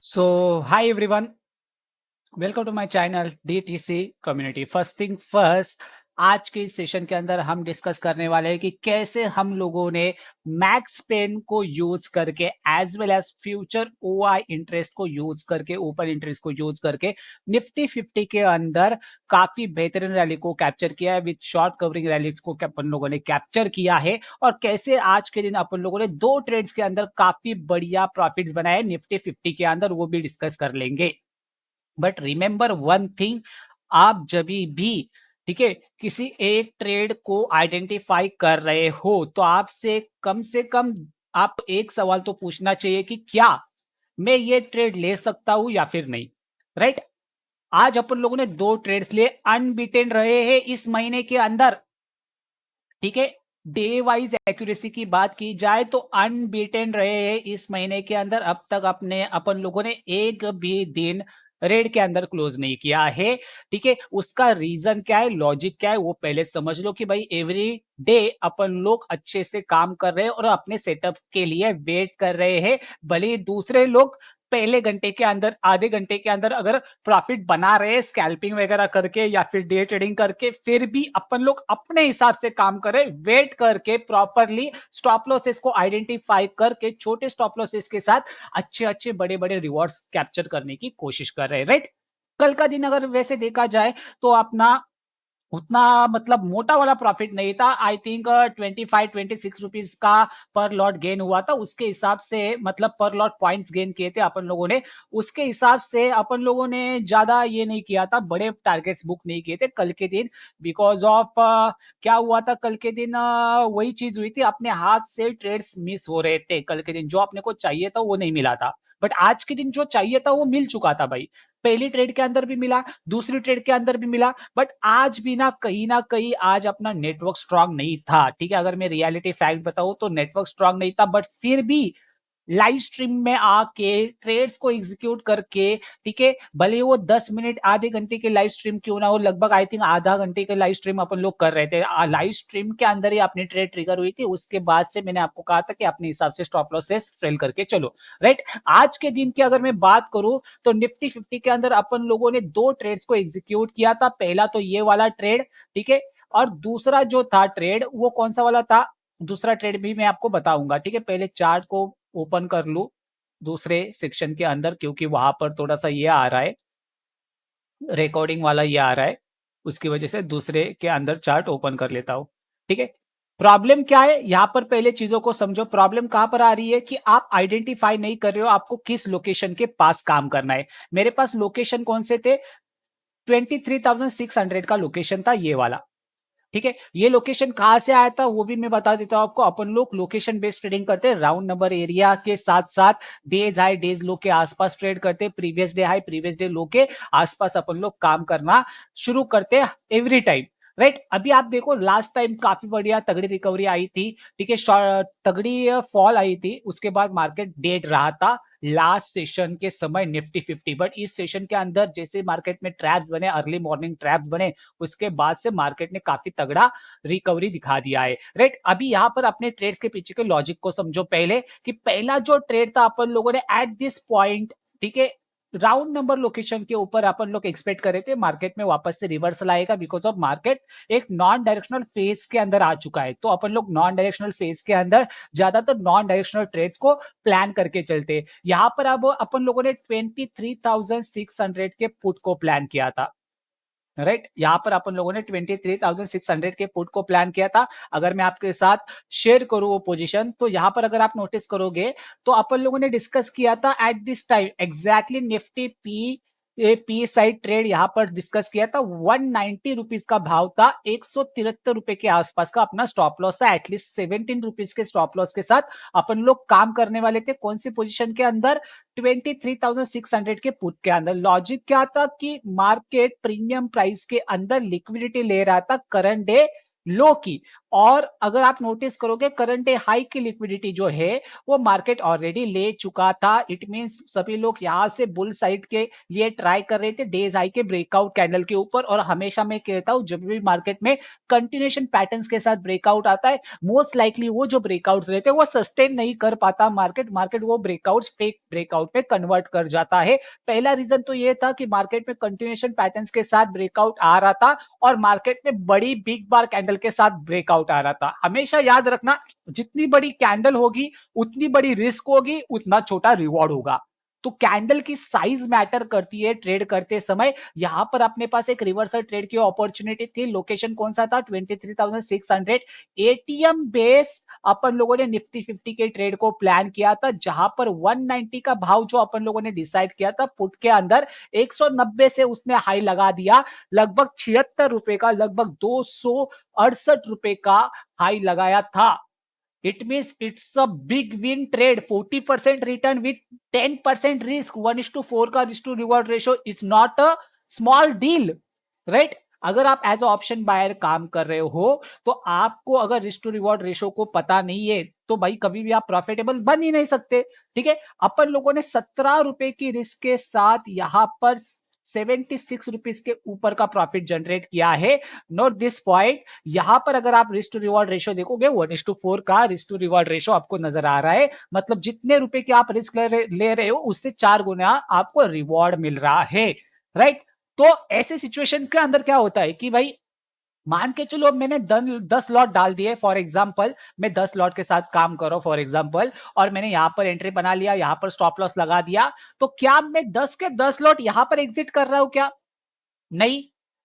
So, hi everyone, welcome to my channel DTC community. First thing first, आज के इस session के अंदर हम डिस्कस करने वाले हैं कि कैसे हम लोगों ने मैक्स पेन को यूज करके as well as future OI interest को यूज करके, ओपन इंटरेस्ट को यूज करके निफ्टी 50 के अंदर काफी बेहतरीन रैली को कैप्चर किया है। विद शॉर्ट कवरिंग रैलीज को अपन लोगों ने कैप्चर किया है और कैसे आज के दिन अपन लोगों ने दो ट्रेड्स के अंदर काफी बढ़िया प्रॉफिट्स बनाए निफ्टी 50 के अंदर, वो भी डिस्कस कर लेंगे। बट रिमेंबर वन थिंग, आप जब भी, ठीक है, किसी एक ट्रेड को आइडेंटिफाई कर रहे हो तो आपसे कम से कम आप एक सवाल तो पूछना चाहिए कि क्या मैं ये ट्रेड ले सकता हूं या फिर नहीं। राइट? आज अपन लोगों ने दो ट्रेड्स लिए, अनबीटेन रहे हैं इस महीने के अंदर। ठीक है, डे वाइज एक्यूरेसी की बात की जाए तो अनबीटेन रहे हैं इस महीने के अंदर। अब तक अपन लोगों ने एक भी दिन रेड के अंदर क्लोज नहीं किया है। ठीक है, उसका रीजन क्या है, लॉजिक क्या है, वो पहले समझ लो कि भाई एवरी डे अपन लोग अच्छे से काम कर रहे हैं और अपने सेटअप के लिए वेट कर रहे हैं। भले ही दूसरे लोग पहले घंटे के अंदर, आधे घंटे के अंदर अगर प्रॉफिट बना रहे स्कैल्पिंग वगैरह करके या फिर डे ट्रेडिंग करके, फिर भी अपन लोग अपने हिसाब से काम करें, वेट करके प्रॉपरली स्टॉप लॉसेस को आइडेंटिफाई करके छोटे स्टॉप लॉसेस के साथ अच्छे अच्छे बड़े बड़े रिवॉर्ड्स कैप्चर करने की कोशिश कर रहे हैं। राइट? कल का दिन अगर वैसे देखा जाए तो अपना उतना मतलब मोटा वाला प्रॉफिट नहीं था। आई थिंक 25-26 रुपीज का पर लॉट गेन हुआ था। उसके हिसाब से मतलब पर लॉट पॉइंट्स गेन किए थे अपन लोगों ने। उसके हिसाब से अपन लोगों ने ज्यादा ये नहीं किया था, बड़े टारगेट्स बुक नहीं किए थे कल के दिन। बिकॉज ऑफ क्या हुआ था कल के दिन, वही चीज हुई थी, अपने हाथ से ट्रेड्स मिस हो रहे थे कल के दिन। जो अपने को चाहिए था वो नहीं मिला था, बट आज के दिन जो चाहिए था वो मिल चुका था भाई। पहली ट्रेड के अंदर भी मिला, दूसरी ट्रेड के अंदर भी मिला। बट आज भी ना कहीं आज अपना नेटवर्क स्ट्रांग नहीं था। ठीक है, अगर मैं रियलिटी फैक्ट बताऊं तो नेटवर्क स्ट्रांग नहीं था, बट फिर भी लाइव स्ट्रीम में आके ट्रेड्स को एग्जीक्यूट करके, ठीक है, भले वो 10 मिनट आधे घंटे के लाइव स्ट्रीम क्यों ना हो, लगभग आई थिंक आधा घंटे के लाइव स्ट्रीम अपन लोग कर रहे थे। लाइव स्ट्रीम के अंदर ही अपनी ट्रेड ट्रिगर हुई थी। उसके बाद से मैंने आपको कहा था कि अपने हिसाब से स्टॉप लॉसेस ट्रेल करके चलो। राइट? आज के दिन की अगर मैं बात करूं तो निफ्टी 50 के अंदर अपन लोगों ने दो ट्रेड्स को एग्जीक्यूट किया था। पहला तो ये वाला ट्रेड, ठीक है, और दूसरा जो था ट्रेड वो कौन सा वाला था, दूसरा ट्रेड भी मैं आपको बताऊंगा। ठीक है, पहले चार्ट को ओपन कर लू दूसरे सेक्शन के अंदर, क्योंकि वहां पर थोड़ा सा ये आ रहा है, रिकॉर्डिंग वाला ये आ रहा है, उसकी वजह से दूसरे के अंदर चार्ट ओपन कर लेता हूं। ठीक है, प्रॉब्लम क्या है यहां पर, पहले चीजों को समझो। प्रॉब्लम कहां पर आ रही है कि आप आइडेंटिफाई नहीं कर रहे हो आपको किस लोकेशन के पास काम करना है। मेरे पास लोकेशन कौन से थे, 23,600 का लोकेशन था ये वाला। ठीक है, ये लोकेशन कहां से आया था वो भी मैं बता देता हूं आपको। अपन लोग लोकेशन बेस्ड ट्रेडिंग करते हैं, राउंड नंबर एरिया के साथ साथ डेज हाई डेज लो के आसपास ट्रेड करते हैं, previous day high previous day लो के आसपास अपन लोग काम करना शुरू करते हैं एवरी टाइम। राइट? अभी आप देखो लास्ट टाइम काफी बढ़िया तगड़ी रिकवरी आई थी। ठीक है, तगड़ी फॉल आई थी, उसके बाद मार्केट डेड रहा था लास्ट सेशन के समय निफ्टी 50। बट इस सेशन के अंदर जैसे मार्केट में ट्रैप बने, अर्ली मॉर्निंग ट्रैप बने, उसके बाद से मार्केट ने काफी तगड़ा रिकवरी दिखा दिया है। राइट? अभी यहां पर अपने ट्रेड्स के पीछे के लॉजिक को समझो पहले, कि पहला जो ट्रेड था अपन लोगों ने एट दिस पॉइंट, ठीक है, राउंड नंबर लोकेशन के ऊपर अपन लोग एक्सपेक्ट कर रहे थे मार्केट में वापस से रिवर्सल आएगा, बिकॉज ऑफ मार्केट एक नॉन डायरेक्शनल फेज के अंदर आ चुका है। तो अपन लोग नॉन डायरेक्शनल फेज के अंदर ज्यादातर नॉन डायरेक्शनल ट्रेड्स को प्लान करके चलते हैं। यहां पर अब अपन लोगों ने 23,600 के पुट को प्लान किया था। राइट? यहां पर अपन लोगों ने 23,600 के पुट को प्लान किया था। अगर मैं आपके साथ शेयर करूं वो पोजीशन, तो यहां पर अगर आप नोटिस करोगे तो अपन लोगों ने डिस्कस किया था at this time exactly Nifty P side trade यहां पर डिस्कस किया था। 190 रुपीज का भाव था, 173 रुपए के आसपास का अपना स्टॉप लॉस था। एटलीस्ट 17 रुपीज के स्टॉप लॉस के साथ अपन लोग काम करने वाले थे। कौन सी पोजीशन के अंदर, 23,600 के पुट के अंदर। लॉजिक क्या था कि मार्केट प्रीमियम प्राइस के अंदर लिक्विडिटी ले रहा था करंट डे लो की, और अगर आप नोटिस करोगे करंट डे हाई की लिक्विडिटी जो है वो मार्केट ऑलरेडी ले चुका था। इट मींस सभी लोग यहां से बुल साइड के लिए ट्राई कर रहे थे डेज हाई के ब्रेकआउट कैंडल के ऊपर। और हमेशा मैं कहता हूं जब भी मार्केट में कंटिन्यूएशन पैटर्न्स के साथ ब्रेकआउट आता है, मोस्ट लाइकली वो जो ब्रेकआउट्स रहते हैं वो सस्टेन नहीं कर पाता मार्केट। मार्केट वो ब्रेकआउट्स फेक ब्रेकआउट पे कन्वर्ट कर जाता है। पहला रीजन तो ये था कि मार्केट में कंटिन्यूएशन पैटर्न्स के साथ ब्रेकआउट आ रहा था और मार्केट में बड़ी बिग बार कैंडल के साथ ब्रेकआउट आ रहा था। हमेशा याद रखना, जितनी बड़ी कैंडल होगी उतनी बड़ी रिस्क होगी, उतना छोटा रिवॉर्ड होगा। तो कैंडल की साइज मैटर करती है ट्रेड करते समय। यहां पर अपने पास एक रिवर्सल ट्रेड की अपॉर्चुनिटी थी। लोकेशन कौन सा था? 23,600 एटीएम बेस अपन लोगों ने निफ्टी 50 के ट्रेड को प्लान किया था, जहां पर 190 का भाव जो अपन लोगों ने डिसाइड किया था पुट के अंदर 190 से उसने हाई लगा दिया। लगभग 76 रुपए का, लगभग 268 रुपए का हाई लगाया था। It means it's a big win trade. 40% return with 10% risk. 1:4 का risk to reward ratio is not a small deal, right? अगर आप एज ऑप्शन बायर काम कर रहे हो तो आपको अगर रिस्क टू रिवॉर्ड रेशो को पता नहीं है तो भाई कभी भी आप प्रॉफिटेबल बन ही नहीं सकते। ठीक है, अपन लोगों ने 17 रुपए की रिस्क के साथ यहां पर 76 रुपीज के ऊपर का प्रॉफिट जनरेट किया है। Note this point. यहां पर अगर आप रिस्क टू रिवॉर्ड रेशियो देखोगे 1:4 का रिस्क टू रिवॉर्ड रेशियो आपको नजर आ रहा है। मतलब जितने रुपए की आप रिस्क ले रहे हो उससे 4 गुना आपको रिवॉर्ड मिल रहा है, राइट? तो ऐसे सिचुएशन के अंदर क्या होता है कि भाई मान के चलो अब मैंने 10 लॉट डाल दिए फॉर एग्जांपल, मैं 10 लॉट के साथ काम कर रहा हूं फॉर एग्जांपल, और मैंने यहां पर एंट्री बना लिया, यहां पर स्टॉप लॉस लगा दिया। तो क्या मैं 10 के 10 लॉट यहां पर एग्जिट कर रहा हूं क्या? नहीं।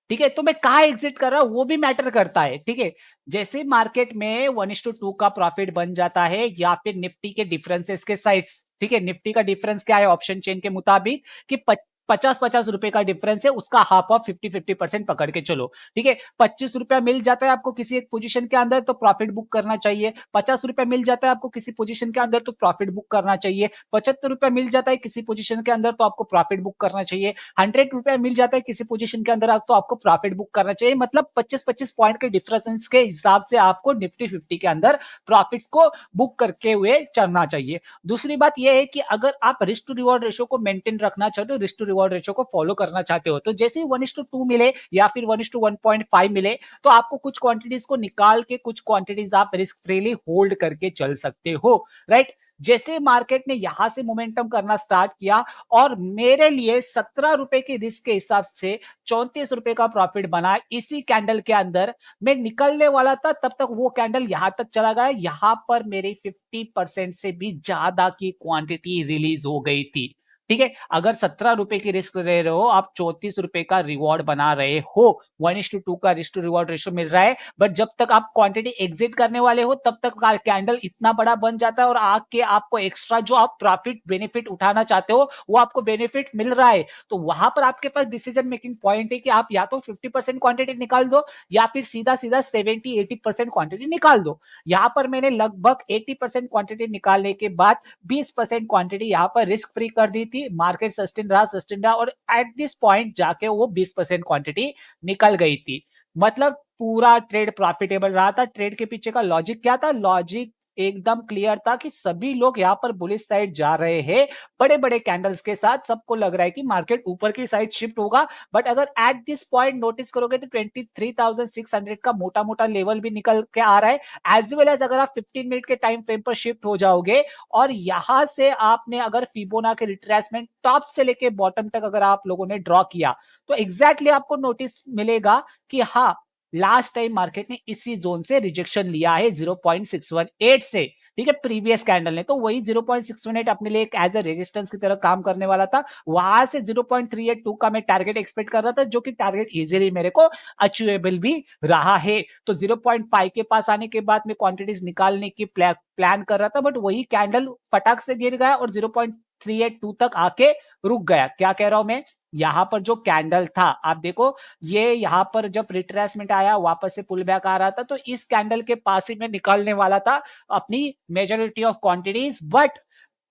ठीक है, तो मैं कहा एग्जिट कर रहा हूं वो भी मैटर करता है। ठीक है, जैसे मार्केट में 1:2 का प्रॉफिट बन जाता है या फिर निफ्टी के डिफरेंसेस के साइज। ठीक है, निफ्टी का डिफरेंस क्या है ऑप्शन चेन के मुताबिक कि 50-50 रुपए का डिफरेंस है, उसका हाफ ऑफ 50-50% पकड़ के चलो। ठीक है, 25 रुपया मिल जाता है आपको किसी एक पोजीशन के अंदर तो प्रॉफिट बुक करना चाहिए। 50 रुपया मिल जाता है आपको किसी पोजीशन के अंदर तो प्रॉफिट बुक करना चाहिए। 75 रुपया मिल जाता है किसी पोजीशन के अंदर तो आपको प्रॉफिट बुक करना चाहिए। 100 रुपया मिल जाता है किसी पोजीशन के अंदर आप तो आपको प्रॉफिट बुक करना चाहिए। मतलब 25-25 पॉइंट के डिफरेंस के हिसाब से आपको निफ्टी 50 के अंदर प्रॉफिट्स को बुक करके हुए चलना चाहिए। दूसरी बात यह है कि अगर आप रिस्क टू रिवॉर्ड रेशियो को मेंटेन रखना चाहते हो, रिस्क टू रिवॉर्ड रेशियो को फॉलो करना चाहते हो, तो जैसे ही 1:2 मिले या फिर 1:1.5 मिले तो आपको कुछ क्वांटिटीज को निकाल के कुछ क्वांटिटीज आप रिस्क फ्रीली होल्ड करके चल सकते हो, राइट? जैसे मार्केट ने यहां से मोमेंटम करना स्टार्ट किया और मेरे लिए 17 रुपए की रिस्क के हिसाब से 34 रुपए का प्रॉफिट बना इसी कैंडल के अंदर। मैं निकलने वाला था तब तक वो कैंडल यहां तक चला गया, यहां पर मेरी 50% से भी ज्यादा की क्वांटिटी रिलीज हो गई थी। ठीक है, अगर 17 रुपए की रिस्क ले रहे हो, आप 34 रुपए का रिवॉर्ड बना रहे हो। 1:2 का रिस्क टू रिवॉर्ड रेशियो मिल रहा है, बट जब तक आप क्वांटिटी एग्जिट करने वाले हो तब तक कैंडल इतना बड़ा बन जाता है और आके आपको एक्स्ट्रा जो आप प्रॉफिट बेनिफिट उठाना चाहते हो वो आपको बेनिफिट मिल रहा है। तो वहां पर आपके पास डिसीजन मेकिंग पॉइंट है कि आप या तो 50% क्वांटिटी निकाल दो या फिर सीधा सीधा 70-80% क्वांटिटी निकाल दो। यहां पर मैंने लगभग 80% क्वांटिटी निकालने के बाद 20% क्वांटिटी यहां पर रिस्क फ्री कर दी थी। मार्केट सस्टेन रहा और एट दिस पॉइंट जाके वो 20% क्वांटिटी निकल गई थी। मतलब पूरा ट्रेड प्रॉफिटेबल रहा था। ट्रेड के पीछे का लॉजिक क्या था? लॉजिक एकदम क्लियर था कि सभी लोग यहां पर बुलिश साइड जा रहे हैं बड़े बड़े कैंडल्स के साथ। सबको लग रहा है कि मार्केट ऊपर की साइड शिफ्ट होगा। बट अगर एट दिस पॉइंट नोटिस करोगे तो 23,600 का मोटा मोटा लेवल भी निकल के आ रहा है। एज वेल एज अगर आप 15 मिनट के टाइम फ्रेम पर शिफ्ट हो जाओगे और यहां से आपने अगर फिबोना के रिट्रेसमेंट टॉप से लेके बॉटम तक अगर आप लोगों ने ड्रॉ किया तो एग्जैक्टली आपको नोटिस मिलेगा कि हाँ, लास्ट टाइम मार्केट ने इसी जोन से रिजेक्शन लिया है 0.618 से। ठीक है, प्रीवियस कैंडल ने तो वही 0.618 अपने लिए एक एज ए रेजिस्टेंस की तरह काम करने वाला था। वहां से 0.382 का मैं टारगेट एक्सपेक्ट कर रहा था, जो कि टारगेट इजीली मेरे को अचीवेबल भी रहा है। तो 0.5 के पास आने के बाद मैं क्वांटिटीज निकालने की प्लान कर रहा था, बट वही कैंडल फटाक से गिर गया और 0.382 तक आके रुक गया। क्या कह रहा हूं मैं? यहां पर जो कैंडल था आप देखो, ये यहां पर जब रिट्रेसमेंट आया वापस से पुल बैक आ रहा था तो इस कैंडल के पास ही मैं निकालने वाला था अपनी मेजोरिटी ऑफ क्वांटिटीज। बट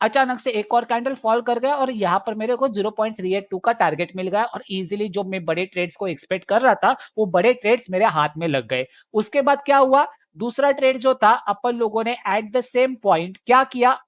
अचानक से एक और कैंडल फॉल कर गया और यहां पर मेरे को 0.382 का टारगेट मिल गया और इजीली जो मैं बड़े ट्रेड्स को एक्सपेक्ट कर रहा था वो बड़े ट्रेड्स मेरे हाथ में लग गए। उसके बाद क्या हुआ? दूसरा ट्रेड जो था अपन लोगों ने एट द सेम पॉइंट क्या किया,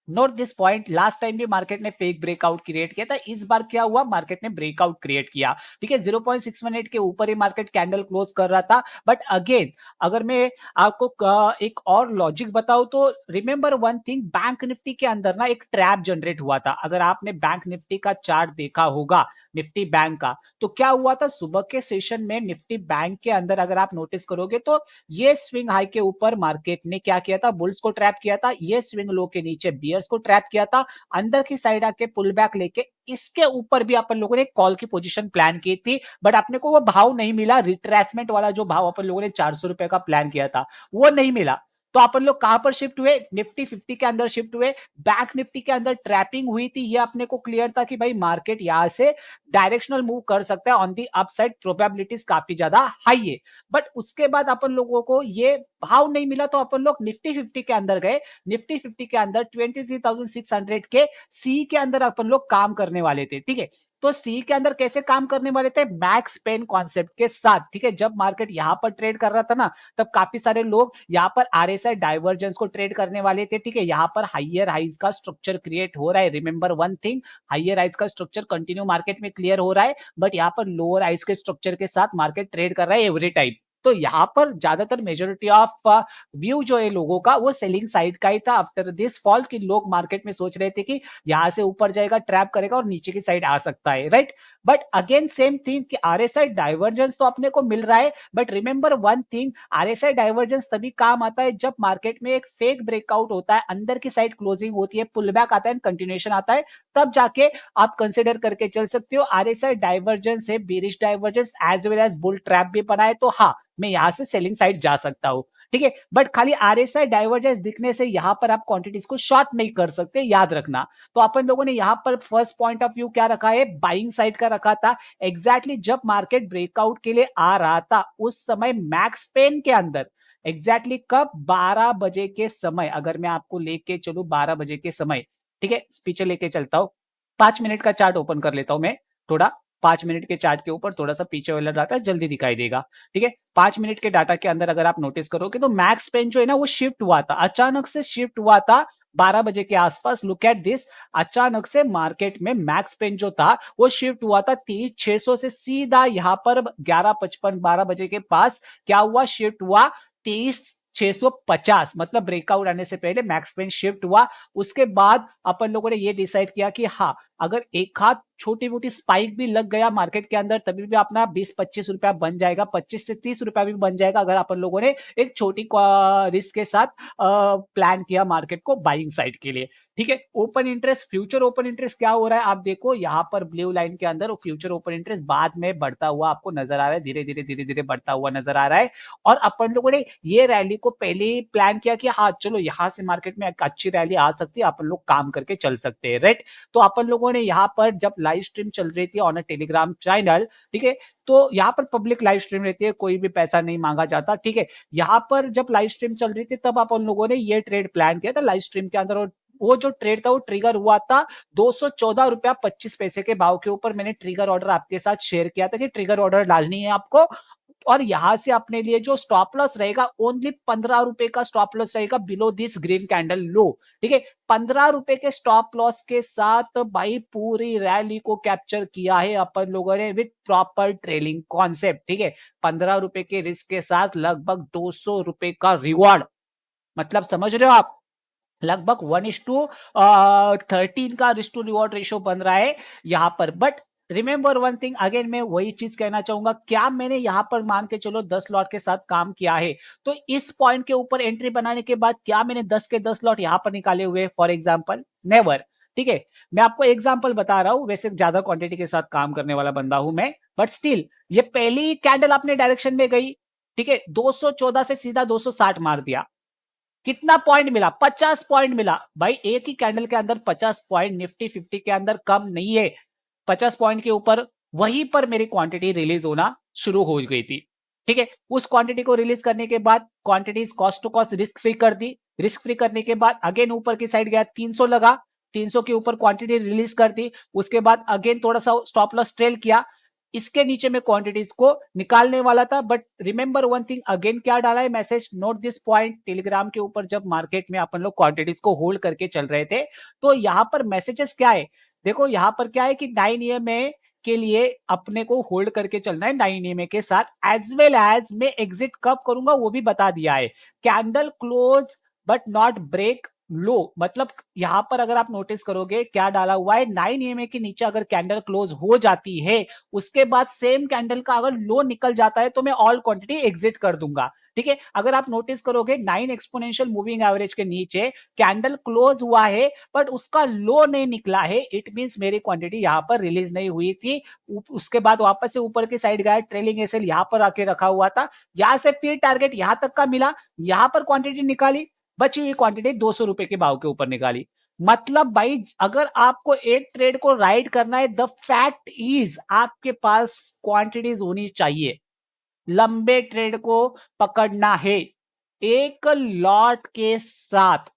note this point, last time भी मार्केट ने फेक ब्रेकआउट क्रिएट किया था, इस बार क्या हुआ, मार्केट ने ब्रेकआउट क्रिएट किया। ठीक है, 0.618 के ऊपर ही मार्केट कैंडल क्लोज कर रहा था। बट अगेन अगर मैं आपको एक और लॉजिक बताऊं तो remember one thing, bank Nifty के अंदर ना एक ट्रैप जनरेट हुआ था। अगर आपने बैंक निफ्टी का चार्ट देखा होगा, निफ्टी बैंक का, तो क्या हुआ था सुबह के सेशन में निफ्टी बैंक के अंदर अगर आप नोटिस करोगे तो ये स्विंग हाई के ऊपर मार्केट ने क्या किया था, बुल्स को ट्रैप किया था, ये स्विंग लो के नीचे बियर्स को ट्रैप किया था, अंदर की साइड आके पुल बैक लेके इसके ऊपर भी अपन लोगों ने कॉल की पोजीशन प्लान की थी। बट अपने को वो भाव नहीं मिला, रिट्रेसमेंट वाला जो भाव अपन लोगों ने 400 रुपए का प्लान किया था वो नहीं मिला। तो अपन लोग कहां पर शिफ्ट हुए, निफ्टी 50 के अंदर शिफ्ट हुए। बैंक निफ्टी के अंदर ट्रैपिंग हुई थी, ये अपने को क्लियर था कि भाई मार्केट यहां से डायरेक्शनल मूव कर सकता है, ऑन दी अपसाइड प्रोबेबिलिटीज काफी ज्यादा हाई है। बट उसके बाद अपन लोगों को ये भाव नहीं मिला तो अपन लोग निफ्टी 50 के अंदर गए। निफ्टी 50 के अंदर 23,600 के सी के अंदर अपन लोग काम करने वाले थे। ठीक है, तो सी के अंदर कैसे काम करने वाले थे, मैक्स पेन कॉन्सेप्ट के साथ। ठीक है, जब मार्केट यहां पर ट्रेड कर रहा था ना, तब काफी सारे लोग यहां पर आरएसआई डाइवर्जेंस को ट्रेड करने वाले थे। ठीक है, यहां पर हाइयर हाइज का स्ट्रक्चर क्रिएट हो रहा है। Remember one thing, higher highs का स्ट्रक्चर कंटिन्यू मार्केट में क्लियर हो रहा है, बट यहाँ पर लोअर हाइज के स्ट्रक्चर के साथ मार्केट ट्रेड कर रहा है एवरी टाइम। तो यहाँ पर ज्यादातर मेजोरिटी ऑफ व्यू जो है लोगों का वो सेलिंग साइड का ही था आफ्टर दिस फॉल, कि लोग मार्केट में सोच रहे थे कि यहां से ऊपर जाएगा, ट्रैप करेगा और नीचे की साइड आ सकता है, right. But again same thing कि आरएसआई डाइवर्जेंस तो अपने को मिल रहा है, but remember one thing, RSI divergence तभी काम आता है जब मार्केट में एक फेक ब्रेकआउट होता है, अंदर की साइड क्लोजिंग होती है, पुल बैक आता है, कंटिन्यूएशन आता है, तब जाके आप कंसिडर करके चल सकते हो। आरएसआई डाइवर्जेंस है, bearish divergence as well as bull trap भी बना है, तो हाँ मैं यहां से सेलिंग साइड जा सकता हूं। ठीक है, बट खाली आरएसआई डाइवर्जेंस दिखने से यहां पर आप क्वांटिटीज को शॉर्ट नहीं कर सकते, याद रखना। तो अपन लोगों ने यहां पर फर्स्ट पॉइंट ऑफ व्यू क्या रखा है, बाइंग साइड का रखा था। एग्जैक्टली जब मार्केट ब्रेकआउट के लिए आ रहा था उस समय मैक्स पेन के अंदर, एग्जैक्टली कब, 12 बजे के समय, अगर मैं आपको लेके चलूं 12 बजे के समय, ठीक है पीछे लेके चलता हूं, 5 मिनट का चार्ट ओपन कर लेता हूं मैं थोड़ा, 5 मिनट के चार्ट के ऊपर थोड़ा सा पीछे वाला डाटा जल्दी दिखाई देगा। ठीक है, 5 मिनट के डाटा के अंदर अगर आप नोटिस करोगे तो मैक्स पेन जो है ना वो शिफ्ट हुआ था, अचानक से शिफ्ट हुआ था 12 बजे के आसपास। लुक एट दिस, अचानक से मार्केट में मैक्स पेन जो था वो शिफ्ट हुआ था 23,600 से सीधा यहाँ पर 11:55 12 बजे के पास क्या हुआ, शिफ्ट हुआ 23,650, मतलब ब्रेकआउट आने से पहले मैक्स पेन शिफ्ट हुआ। उसके बाद अपन लोगों ने ये डिसाइड किया कि हाँ अगर एक हाथ छोटी मोटी स्पाइक भी लग गया मार्केट के अंदर तभी भी अपना 20-25 रुपया बन जाएगा, 25 से 30 रुपया भी बन जाएगा, अगर अपन लोगों ने एक छोटी रिस्क के साथ प्लान किया मार्केट को बाइंग साइड के लिए। ठीक है, open interest, future open interest क्या हो रहा है आप देखो यहाँ पर ब्लू लाइन के अंदर, फ्यूचर ओपन इंटरेस्ट बाद में बढ़ता हुआ आपको नजर आ रहा है, धीरे धीरे बढ़ता हुआ नजर आ रहा है। और अपन लोगों ने ये रैली को पहले ही प्लान किया कि हाँ चलो यहाँ से मार्केट में एक अच्छी रैली आ सकती है, अपन लोग काम करके चल सकते हैं, राइट। तो अपन लोगों ने यहाँ पर जब लाइव स्ट्रीम चल रही थी ऑन अ टेलीग्राम चैनल, ठीक है, तो यहाँ पर पब्लिक लाइव स्ट्रीम रहती है, कोई भी पैसा नहीं मांगा जाता। ठीक है, यहाँ पर जब लाइव स्ट्रीम चल रही थी तब अपन लोगों ने ये ट्रेड प्लान किया था लाइव स्ट्रीम के अंदर, और वो जो ट्रेड था वो ट्रिगर हुआ था 214 रुपया 25 पैसे के भाव के ऊपर। मैंने ट्रिगर ऑर्डर आपके साथ शेयर किया था कि ट्रिगर ऑर्डर डालनी है आपको, और यहां से अपने लिए जो स्टॉप लॉस रहेगा ओनली 15 रुपए का स्टॉप लॉस रहेगा बिलो दिस ग्रीन कैंडल लो। ठीक है, 15 रुपए के स्टॉप लॉस के साथ भाई पूरी रैली को कैप्चर किया है अपन लोगों ने विद प्रॉपर ट्रेलिंग कॉन्सेप्ट। ठीक है, 15 रुपए के रिस्क के साथ लगभग 200 रुपए का रिवॉर्ड, मतलब समझ रहे हो आप, लगभग 1:13 का रिस्क टू रिवॉर्ड रेशियो बन रहा है यहां पर। But remember one thing, again मैं वही चीज कहना चाहूंगा, क्या मैंने यहां पर मान के चलो 10 लॉट के साथ काम किया है, तो इस पॉइंट के ऊपर एंट्री बनाने के बाद क्या मैंने 10 के 10 लॉट यहां पर निकाले हुए फॉर एग्जाम्पल, नेवर। ठीक है, मैं आपको एग्जाम्पल बता रहा हूं, वैसे ज्यादा क्वांटिटी के साथ काम करने वाला बंदा हूं मैं, बट स्टिल ये पहली कैंडल अपने डायरेक्शन में गई। ठीक है, 214 से सीधा 260 मार दिया, कितना पॉइंट मिला, 50 पॉइंट मिला भाई, एक ही कैंडल के अंदर 50 पॉइंट, निफ्टी 50 के अंदर कम नहीं है। 50 पॉइंट के ऊपर वहीं पर मेरी क्वांटिटी रिलीज होना शुरू हो गई थी। ठीक है, उस क्वांटिटी को रिलीज करने के बाद quantities cost to cost risk free कर दी, रिस्क फ्री करने के बाद अगेन ऊपर की साइड गया 300 लगा, 300 के ऊपर क्वांटिटी रिलीज कर दी, उसके बाद अगेन थोड़ा सा स्टॉप लॉस ट्रेल किया, इसके नीचे में क्वांटिटीज को निकालने वाला था, but remember one thing again, क्या डाला है message, note this point, Telegram के ऊपर जब मार्केट में अपन लोग क्वांटिटीज को होल्ड करके चल रहे थे, तो यहां पर मैसेजेस क्या है, देखो यहां पर क्या है कि 9 EMA के लिए अपने को होल्ड करके चलना है 9 EMA के साथ, एज वेल एज मैं एग्जिट कब करूंगा वो भी बता दिया है। Candle close but not break low, मतलब यहां पर अगर आप नोटिस करोगे क्या डाला हुआ है, 9 EMA के नीचे अगर कैंडल क्लोज हो जाती है, उसके बाद सेम कैंडल का अगर लो निकल जाता है तो मैं ऑल क्वांटिटी एग्जिट कर दूंगा। ठीक है, अगर आप नोटिस करोगे 9 एक्सपोनेंशियल मूविंग एवरेज के नीचे कैंडल क्लोज हुआ है बट उसका लो नहीं निकला है, इट मींस मेरी क्वांटिटी यहां पर रिलीज नहीं हुई थी। उसके बाद वापस से ऊपर की साइड गया, ट्रेलिंग एसएल यहां पर आके रखा हुआ था, यहां से फिर टारगेट यहां तक का मिला, यहां पर क्वांटिटी निकाली, बची हुई क्वांटिटी 200 रुपए के भाव के ऊपर निकाली। मतलब भाई अगर आपको एक ट्रेड को राइड करना है, द फैक्ट इज आपके पास क्वांटिटीज होनी चाहिए, लंबे ट्रेड को पकड़ना है। एक लॉट के साथ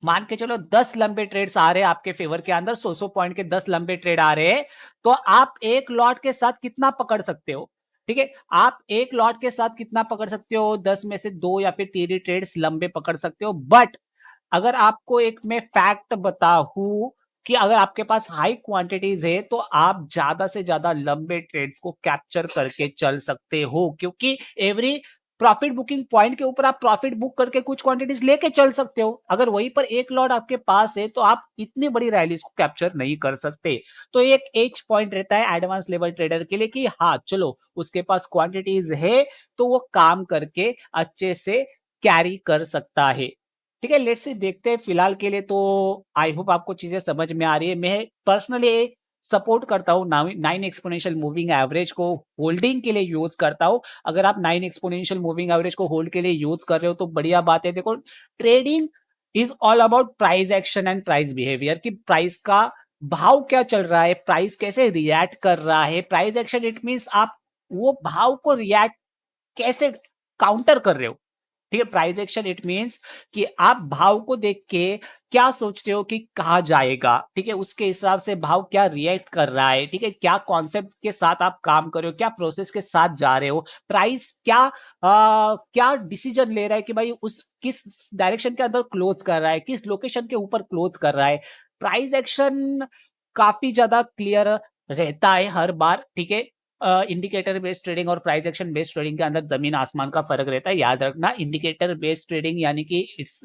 मान के चलो 10 लंबे ट्रेड्स आ रहे हैं आपके फेवर के अंदर, 100 पॉइंट के 10 लंबे ट्रेड आ रहे हैं, तो आप एक लॉट के साथ कितना पकड़ सकते हो? ठीक है, आप एक लॉट के साथ कितना पकड़ सकते हो? 10 में से 2 या फिर 3 ट्रेड्स लंबे पकड़ सकते हो। बट अगर आपको एक मैं फैक्ट बताऊं कि अगर आपके पास हाई क्वांटिटीज है तो आप ज्यादा से ज्यादा लंबे ट्रेड्स को कैप्चर करके चल सकते हो, क्योंकि एवरी प्रॉफिट बुकिंग पॉइंट के ऊपर आप प्रॉफिट बुक करके कुछ क्वांटिटीज लेके चल सकते हो। अगर वहीं पर एक लॉट आपके पास है तो आप इतनी बड़ी रैलीज को कैप्चर नहीं कर सकते। तो एक एज पॉइंट रहता है एडवांस लेवल ट्रेडर के लिए कि हाँ चलो उसके पास क्वांटिटीज है तो वो काम करके अच्छे से कैरी कर सकता है। ठीक है, लेट्स से देखते हैं। फिलहाल के लिए तो आई होप आपको चीजें समझ में आ रही है। मैं पर्सनली सपोर्ट करता हूँ 9 एक्सपोनेंशियल मूविंग एवरेज को होल्डिंग के लिए यूज करता हूँ। अगर आप 9 एक्सपोनेंशियल मूविंग एवरेज को होल्ड के लिए यूज कर रहे हो तो बढ़िया बात है। देखो trading is all about price action and price behaviour, कि प्राइस का भाव क्या चल रहा है, प्राइस कैसे रिएक्ट कर रहा है। प्राइस एक्शन इट मीन्स आप वो भाव को रिएक्ट कैसे काउंटर कर रहे हो। ठीक है, प्राइस एक्शन इट मींस कि आप भाव को देख के क्या सोचते हो कि कहा जाएगा, ठीक है, उसके हिसाब से भाव क्या रिएक्ट कर रहा है। ठीक है, क्या कॉन्सेप्ट के साथ आप काम कर रहे हो, क्या प्रोसेस के साथ जा रहे हो, प्राइस क्या डिसीजन ले रहा है कि भाई उस किस डायरेक्शन के अंदर क्लोज कर रहा है, किस लोकेशन के ऊपर क्लोज कर रहा है। प्राइस एक्शन काफी ज्यादा क्लियर रहता है हर बार। ठीक है, इंडिकेटर बेस्ड ट्रेडिंग और प्राइस एक्शन बेस्ड ट्रेडिंग के अंदर जमीन आसमान का फर्क रहता है, याद रखना। इंडिकेटर बेस्ड ट्रेडिंग यानी कि इट्स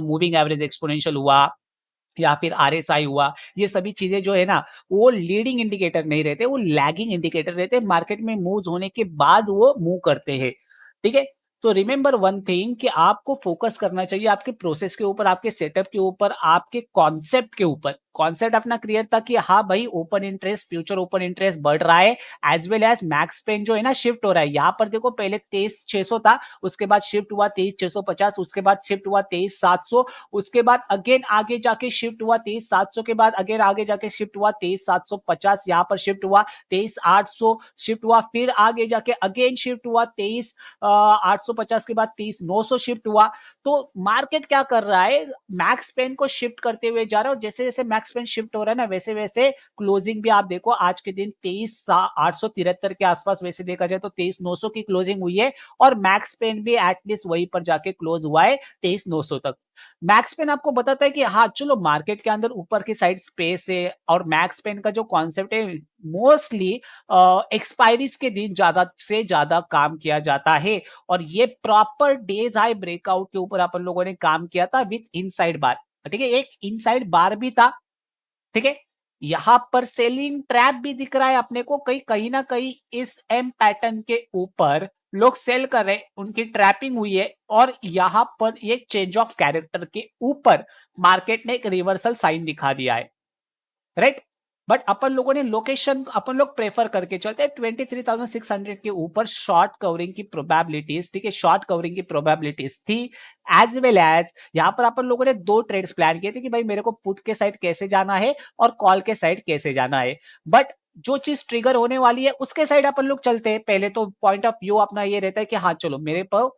मूविंग एवरेज एक्सपोनेंशियल हुआ या फिर आरएसआई हुआ, ये सभी चीजें जो है ना वो लीडिंग इंडिकेटर नहीं रहते, वो लैगिंग इंडिकेटर रहते हैं। मार्केट में मूव होने के बाद वो मूव करते हैं। ठीक है, तो रिमेंबर वन थिंग कि आपको फोकस करना चाहिए आपके प्रोसेस के ऊपर, आपके सेटअप के ऊपर, आपके कॉन्सेप्ट के ऊपर। कॉन्सेप्ट अपना क्लियर था कि हाँ भाई open interest, future open interest बढ़ रहा है, as well as max pain जो है ना शिफ्ट हो रहा है। यहाँ पर देखो पहले 23,600 था, उसके बाद शिफ्ट हुआ 23,650, उसके बाद शिफ्ट हुआ 23,700, उसके बाद अगेन आगे जाके शिफ्ट हुआ 23,700 के बाद अगेन आगे जाके शिफ्ट हुआ 23,750, यहाँ पर शिफ्ट हुआ 23,800 शिफ्ट हुआ, फिर आगे जाके अगेन शिफ्ट हुआ 23,850 के बाद 23,900 शिफ्ट हुआ। तो मार्केट क्या कर रहा है, मैक्स पेन को शिफ्ट करते हुए जा रहा है, और जैसे जैसे मैक्स पेन शिफ्ट हो रहा है ना वैसे वैसे क्लोजिंग भी आप देखो आज के दिन 23,873 के आसपास, वैसे देखा जाए तो 23,900 की क्लोजिंग हुई है, और मैक्स पेन भी एटलीस्ट वहीं पर जाके क्लोज हुआ है 23,900 तक। मैक्स पेन आपको बताता है कि हाँ चलो मार्केट के अंदर ऊपर की साइड स्पेस है, और मैक्स पेन का जो कॉन्सेप्ट है मोस्टली एक्सपायरीज के दिन ज्यादा से ज्यादा काम किया जाता है, और ये प्रॉपर डेज हाई ब्रेकआउट के ऊपर अपन लोगों ने काम किया था विथ इनसाइड बार। ठीक है, एक इनसाइड बार भी था। ठीक है, यहां पर सेलिंग ट्रैप भी दिख रहा है अपने को, कहीं कहीं ना कहीं इस एम पैटर्न के ऊपर लोग सेल कर रहे हैं, उनकी ट्रैपिंग हुई है, और यहां पर एक चेंज ऑफ कैरेक्टर के ऊपर मार्केट ने एक रिवर्सल साइन दिखा दिया है, राइट। बट अपन लोगों ने लोकेशन अपन लोग प्रेफर करके चलते हैं 23,600 के ऊपर शॉर्ट कवरिंग की प्रोबेबिलिटीज। ठीक है, शॉर्ट कवरिंग की प्रोबेबिलिटीज थी, एज वेल एज यहां पर अपन लोगों ने दो ट्रेड्स प्लान किए थे कि भाई मेरे को पुट के साइड कैसे जाना है और कॉल के साइड कैसे जाना है। बट जो चीज ट्रिगर होने वाली है उसके साइड अपन लोग चलते हैं। पहले तो पॉइंट ऑफ व्यू अपना ये रहता है कि हाँ चलो मेरे पर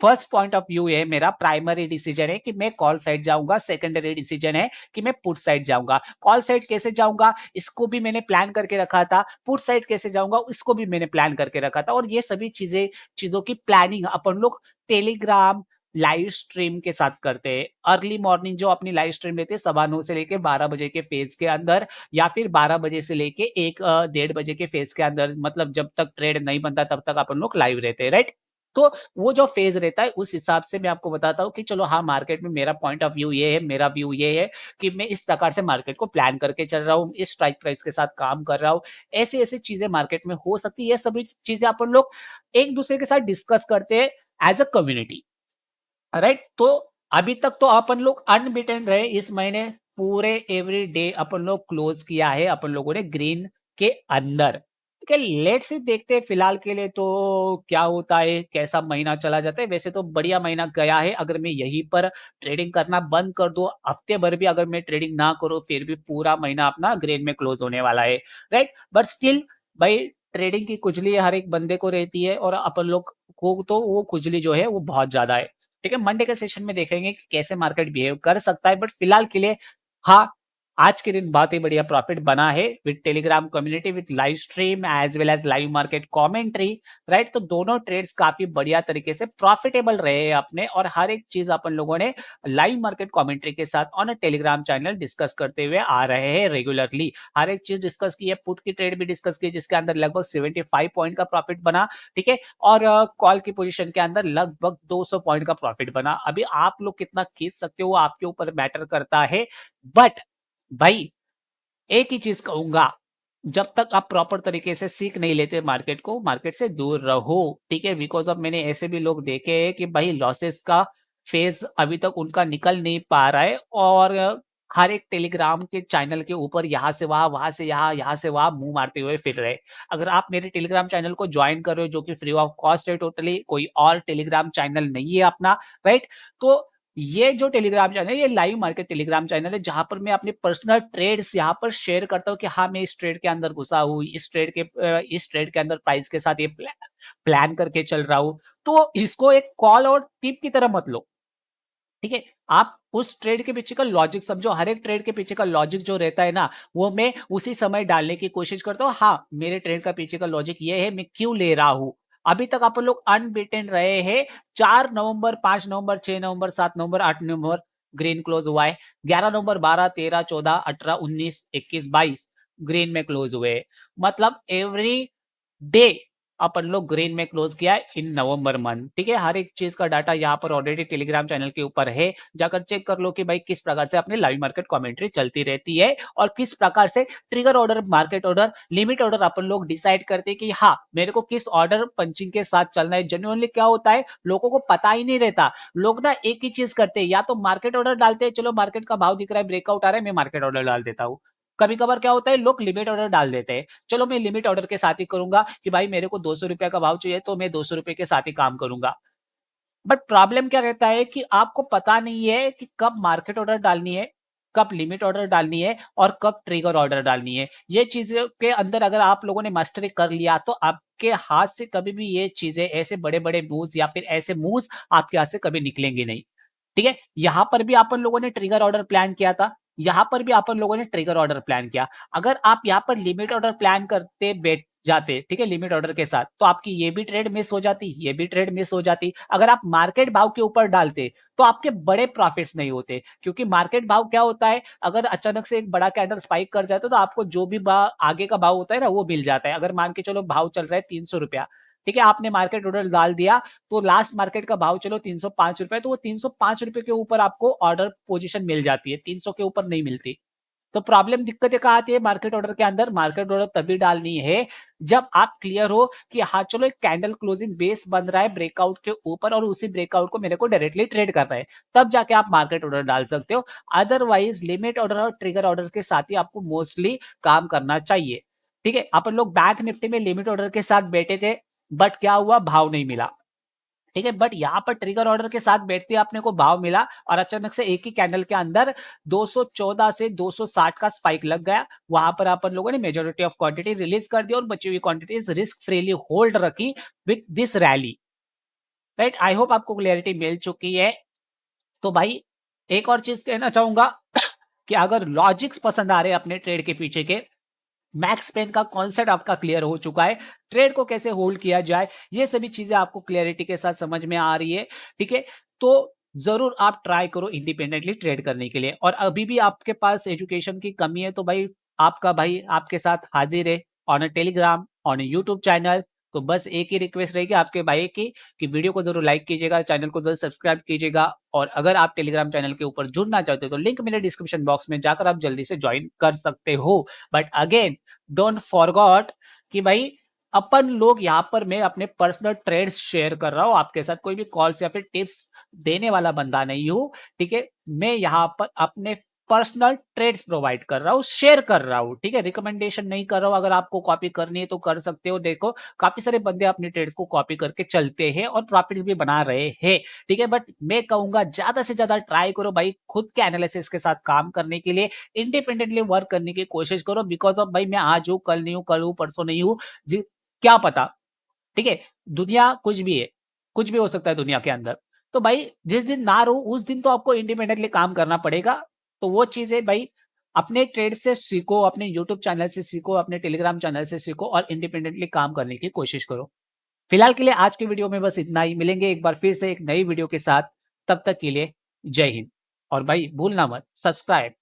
फर्स्ट पॉइंट ऑफ व्यू है मेरा प्राइमरी डिसीजन है कि मैं कॉल साइड जाऊंगा, सेकेंडरी डिसीजन है कि मैं पुट साइड जाऊंगा। कॉल साइड कैसे जाऊंगा इसको भी मैंने प्लान करके रखा था, पुट साइड कैसे जाऊंगा इसको भी मैंने प्लान करके रखा था। और ये सभी चीजों की प्लानिंग अपन लोग टेलीग्राम लाइव स्ट्रीम के साथ करते हैं। अर्ली मॉर्निंग जो अपनी लाइव स्ट्रीम रहती है 9:15 से लेके 12 बजे के फेज के अंदर, या फिर 12 बजे से लेके 1 डेढ़ बजे के फेज के अंदर, मतलब जब तक ट्रेड नहीं बनता तब तक अपन लोग लाइव रहते हैं, राइट। तो वो जो फेज रहता है उस हिसाब से मैं आपको बताता हूँ कि चलो हाँ, मार्केट में मेरा पॉइंट ऑफ व्यू ये है, मेरा व्यू ये है कि मैं इस प्रकार से मार्केट को प्लान करके चल रहा हूँ, इस स्ट्राइक प्राइस के साथ काम कर रहा हूँ। ऐसी ऐसी चीजें मार्केट में हो सकती है, ये सभी चीजें अपन लोग एक दूसरे के साथ डिस्कस करते हैं एज अ कम्युनिटी, राइट। तो अभी तक तो अपन लोग अनबिटेन रहे इस महीने, पूरे एवरी डे अपन लोग क्लोज किया है अपन लोगों ने ग्रीन के अंदर। ठीक है, लेट्स ही देखते हैं फिलहाल के लिए तो क्या होता है, कैसा महीना चला जाता है। वैसे तो बढ़िया महीना गया है, अगर मैं यहीं पर ट्रेडिंग करना बंद कर दूं, हफ्ते भर भी अगर मैं ट्रेडिंग ना करूं, फिर भी पूरा महीना अपना ग्रीन में क्लोज होने वाला है, राइट। बट स्टिल भाई, ट्रेडिंग की खुजली हर एक बंदे को रहती है, और अपन लोग को तो वो खुजली जो है वो बहुत ज्यादा है। ठीक है, मंडे के सेशन में देखेंगे कि कैसे मार्केट बिहेव कर सकता है, बट फिलहाल के लिए हाँ, आज के दिन बहुत ही बढ़िया प्रॉफिट बना है with Telegram community, with live stream as well as live market commentary, right. तो दोनों ट्रेड्स काफी बढ़िया तरीके से प्रॉफिटेबल रहे हैं अपने, और हर एक चीज अपन लोगों ने लाइव मार्केट कमेंट्री के साथ on a Telegram channel discuss करते हुए आ रहे हैं रेगुलरली। हर एक चीज डिस्कस की है, पुट की ट्रेड भी डिस्कस की जिसके अंदर लगभग 75 पॉइंट का प्रॉफिट बना, ठीक है। और कॉल की पोजीशन के अंदर लगभग 200 पॉइंट का प्रॉफिट बना। अभी आप लोग कितना खींच सकते हो वो आपके ऊपर मैटर करता है, बट भाई एक ही चीज कहूंगा, जब तक आप प्रॉपर तरीके से सीख नहीं लेते मार्केट को, मार्केट से दूर रहो, ठीक है। बिकॉज अब मैंने ऐसे भी लोग देखे हैं कि भाई लॉसेस का फेज अभी तक उनका निकल नहीं पा रहा है, और हर एक टेलीग्राम के चैनल के ऊपर यहाँ से वहां से यहाँ से वहां मुंह मारते हुए फिर रहे। अगर आप मेरे टेलीग्राम चैनल को ज्वाइन कर रहे हो जो कि फ्री ऑफ कॉस्ट है, टोटली कोई और टेलीग्राम चैनल नहीं है अपना, राइट। तो ये जो टेलीग्राम चैनल है ये लाइव मार्केट टेलीग्राम चैनल है, जहां पर मैं अपने पर्सनल ट्रेड्स यहाँ पर शेयर करता हूँ कि हाँ, मैं इस ट्रेड के अंदर घुसा हूँ, इस ट्रेड के अंदर प्राइस के साथ ये प्लान करके चल रहा हूँ। तो इसको एक कॉल और टिप की तरह मत लो, ठीक है। आप उस ट्रेड के पीछे का लॉजिक समझो, हर एक ट्रेड के पीछे का लॉजिक जो रहता है ना, वो मैं उसी समय डालने की कोशिश करता हूँ। हाँ, मेरे ट्रेड का पीछे का लॉजिक ये है, मैं क्यों ले रहा हूँ। अभी तक अपन लोग अनबीटेन रहे हैं। 4 नवंबर, 5 नवंबर, 6 नवंबर, 7 नवंबर, 8 नवंबर ग्रीन क्लोज हुआ है। 11 नवंबर, 12, 13, 14, 18, 19, 21, 22 ग्रीन में क्लोज हुए। मतलब एवरी डे अपन लोग ग्रीन में क्लोज किया है इन नवंबर मंथ, ठीक है। हर एक चीज का डाटा यहाँ पर ऑलरेडी टेलीग्राम चैनल के ऊपर है, जाकर चेक कर लो कि भाई किस प्रकार से अपनी लाइव मार्केट कमेंट्री चलती रहती है, और किस प्रकार से trigger order, market order, limit order अपन लोग डिसाइड करते हैं कि हाँ, मेरे को किस ऑर्डर पंचिंग के साथ चलना है। जेन्युइनली क्या होता है, लोगों को पता ही नहीं रहता। लोग ना एक ही चीज करते हैं, या तो मार्केट ऑर्डर डालते हैं, चलो मार्केट का भाव दिख रहा है, ब्रेकआउट आ रहा है, मैं मार्केट ऑर्डर डाल देता हूँ। कभी कभार क्या होता है, लोग लिमिट ऑर्डर डाल देते हैं, चलो मैं लिमिट ऑर्डर के साथ ही करूंगा कि भाई मेरे को 200 रुपए का भाव चाहिए तो मैं 200 रुपए के साथ ही काम करूंगा। बट प्रॉब्लम क्या रहता है कि आपको पता नहीं है कि कब मार्केट ऑर्डर डालनी है, कब लिमिट ऑर्डर डालनी है, और कब ट्रिगर ऑर्डर डालनी है। ये चीजों के अंदर अगर आप लोगों ने मास्टरी कर लिया तो आपके हाथ से कभी भी ये चीजें, ऐसे बड़े बड़े मूव्स या फिर ऐसे मूव्स आपके हाथ से कभी निकलेंगे नहीं, ठीक है। यहां पर भी अपन लोगों ने ट्रिगर ऑर्डर प्लान किया था, यहां पर भी अपन लोगों ने ट्रिगर ऑर्डर प्लान किया। अगर आप यहां पर लिमिट ऑर्डर प्लान करते बैठ जाते, ठीक है, लिमिट ऑर्डर के साथ, तो आपकी ये भी ट्रेड मिस हो जाती, ये भी ट्रेड मिस हो जाती। अगर आप मार्केट भाव के ऊपर डालते तो आपके बड़े प्रॉफिट्स नहीं होते, क्योंकि मार्केट भाव क्या होता है, अगर अचानक से एक बड़ा कैंडल स्पाइक कर जाए तो आपको जो भी आगे का भाव होता है ना वो मिल जाता है। अगर मान के चलो भाव चल रहा है 300 रुपया, ठीक है, आपने मार्केट ऑर्डर डाल दिया, तो लास्ट मार्केट का भाव चलो 305 रुपए, तो वो 305 रुपए के ऊपर आपको ऑर्डर पोजीशन मिल जाती है, 300 के ऊपर नहीं मिलती। तो प्रॉब्लम, दिक्कतें कहाँ आती है मार्केट ऑर्डर के अंदर, मार्केट ऑर्डर तभी डालनी है जब आप क्लियर हो कि हाँ चलो एक कैंडल क्लोजिंग बेस बन रहा है ब्रेकआउट के ऊपर, और उसी ब्रेकआउट को मेरे को डायरेक्टली ट्रेड करना है, तब जाके आप मार्केट ऑर्डर डाल सकते हो। अदरवाइज लिमिट ऑर्डर और ट्रिगर ऑर्डर के साथ ही आपको मोस्टली काम करना चाहिए, ठीक है। अपन लोग बैंक निफ्टी में लिमिट ऑर्डर के साथ बैठे थे, बट क्या हुआ, भाव नहीं मिला, ठीक है। बट यहाँ पर ट्रिगर ऑर्डर के साथ बैठते अपने को भाव मिला, और अचानक से एक ही कैंडल के अंदर 214 से 260 का स्पाइक लग गया। वहां पर अपन लोगों ने मेजोरिटी ऑफ क्वांटिटी रिलीज कर दी, और बची हुई क्वांटिटीज रिस्क फ्रीली होल्ड रखी with this rally. Right? I hope आपको क्लैरिटी मिल चुकी है। तो भाई एक और चीज़ कहना चाहूँगा कि अगर लॉजिक्स पसंद आ रहे हैं अपने ट्रेड के पीछे के, मैक्स पेन का कॉन्सेप्ट आपका क्लियर हो चुका है, ट्रेड को कैसे होल्ड किया जाए, ये सभी चीज़ें आपको क्लैरिटी के साथ समझ में आ रही है, ठीक है? तो ज़रूर आप ट्राई करो इंडिपेंडेंटली ट्रेड करने के लिए, और अभी भी आपके पास एजुकेशन की कमी है, तो भाई आपका भाई आपके साथ हाज़िर है on a Telegram, on a YouTube channel. तो बस एक ही रिक्वेस्ट रहेगी आपके भाई की कि वीडियो को ज़रूर लाइक कीजिएगा, चैनल को ज़रूर सब्सक्राइब कीजिएगा, और अगर आप टेलीग्राम चैनल के ऊपर जुड़ना चाहते हो, तो लिंक मेरे डिस्क्रिप्शन बॉक्स में जाकर आप जल्दी से जॉइन कर सकते हो। बट अगेन डोंट फॉरगॉट कि भाई अपन लोग यहाँ पर मैं अपने पर्सनल ट्रेड्स शेयर कर रहा हूँ आपके साथ, कोई भी कॉल्स या फिर टिप्स देने वाला बंदा नहीं हूँ, ठीक है? मैं यहाँ पर अपने पर्सनल ट्रेड्स प्रोवाइड कर रहा हूँ, शेयर कर रहा हूँ, ठीक है? रिकमेंडेशन नहीं कर रहा हूँ। अगर आपको कॉपी करनी है तो कर सकते हो। देखो काफी सारे बंदे अपने ट्रेड्स को कॉपी करके चलते हैं और प्रॉफिट भी बना रहे हैं, ठीक है? बट मैं कहूंगा ज्यादा से ज्यादा ट्राई करो भाई खुद के एनालिसिस के साथ काम करने के लिए, इंडिपेंडेंटली वर्क करने की कोशिश करो। बिकॉज ऑफ भाई मैं आज हूँ, कल नहीं हूँ, कल हूँ, परसों नहीं हूँ, क्या पता, ठीक है? दुनिया कुछ भी है, कुछ भी हो सकता है दुनिया के अंदर। तो भाई जिस दिन ना रहूं उस दिन तो आपको इंडिपेंडेंटली काम करना पड़ेगा। तो वो चीज है भाई, अपने ट्रेड से सीखो, अपने यूट्यूब चैनल से सीखो, अपने टेलीग्राम चैनल से सीखो और इंडिपेंडेंटली काम करने की कोशिश करो। फिलहाल के लिए आज की वीडियो में बस इतना ही। मिलेंगे एक बार फिर से एक नई वीडियो के साथ। तब तक के लिए जय हिंद। और भाई भूलना मत सब्सक्राइब